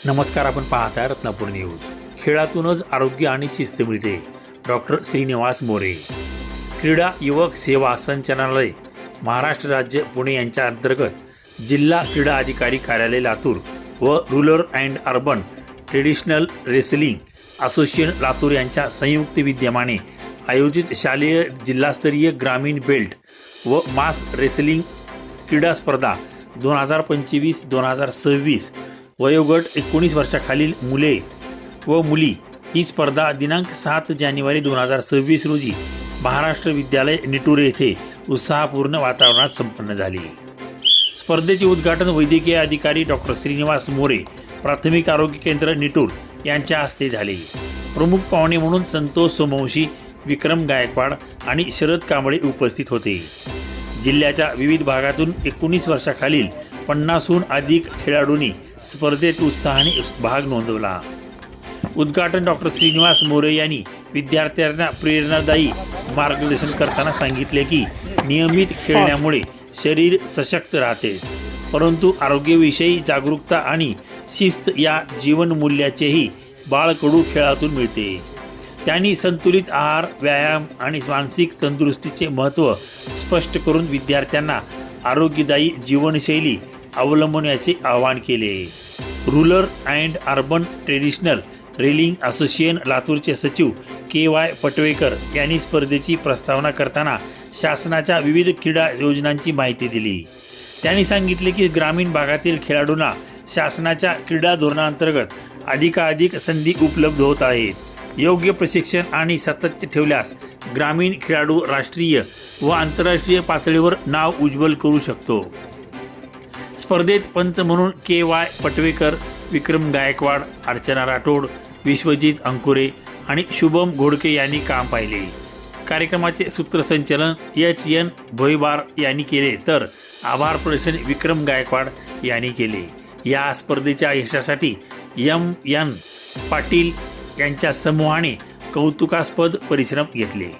नमस्कार, आपण पाहत आहे रत्नापूर न्यूज। खेळातूनच आरोग्य आणि शिस्त मिळते, डॉक्टर श्रीनिवास मोरे। क्रीडा युवक सेवा संचालनालय महाराष्ट्र राज्य पुणे यांच्या अंतर्गत जिल्हा क्रीडा अधिकारी कार्यालय लातूर व rural and urban traditional wrestling association Latur यांच्या संयुक्त विद्यमाने आयोजित शालेय जिल्हास्तरीय ग्रामीण बेल्ट व मास रेसलिंग क्रीडा स्पर्धा 2025-2026 वयोगट 19 वर्षाखालील मुले व मुली ही स्पर्धा दिनांक 7 जानेवारी 2026 रोजी महाराष्ट्र विद्यालय निटूर येथे उत्साहपूर्ण वातावरणात संपन्न झाली। स्पर्धेचे उद्घाटन वैद्यकीय अधिकारी डॉक्टर श्रीनिवास मोरे, प्राथमिक आरोग्य केंद्र निटूर यांच्या हस्ते झाले। प्रमुख पाहुणे म्हणून संतोष सोमवंशी, विक्रम गायकवाड आणि शरद कांबळे उपस्थित होते। जिल्ह्याच्या विविध भागातून 19 वर्षाखालील 50हून अधिक खेळाडूंनी स्पर्धेत उत्साहाने भाग नोंदवला। उद्घाटन डॉक्टर श्रीनिवास मोरे यांनी विद्यार्थ्यांना प्रेरणादायी मार्गदर्शन करताना सांगितले की नियमित खेळण्यामुळे शरीर सशक्त राहते, परंतु आरोग्याविषयी जागरूकता आणि शिस्त या जीवनमूल्याचेही बाळकडू खेळातून मिळते। त्यांनी संतुलित आहार, व्यायाम आणि मानसिक तंदुरुस्तीचे महत्त्व स्पष्ट करून विद्यार्थ्यांना आरोग्यदायी जीवनशैली अवलंबण्याचे आवाहन केले। Rural and urban traditional railing association लातूरचे सचिव KY पटवेकर यांनी स्पर्धेची प्रस्तावना करताना शासनाच्या विविध क्रीडा योजनांची माहिती दिली। त्यांनी सांगितले की ग्रामीण भागातील खेळाडूंना शासनाच्या क्रीडा धोरणांतर्गत अधिकाधिक संधी उपलब्ध होत आहेत। योग्य प्रशिक्षण आणि सातत्य ठेवल्यास ग्रामीण खेळाडू राष्ट्रीय व आंतरराष्ट्रीय पातळीवर नाव उज्ज्वल करू शकतो। स्पर्धेत पंच म्हणून KY पटवेकर, विक्रम गायकवाड, अर्चना राठोड, विश्वजित अंकुरे आणि शुभम घोडके यांनी काम पाहिले। कार्यक्रमाचे सूत्रसंचालन HN भोईबार यांनी केले, तर आभार प्रदर्शन विक्रम गायकवाड यांनी केले। या स्पर्धेच्या यशासाठी MN पाटील यांच्या समूहाने कौतुकास्पद परिश्रम घेतले।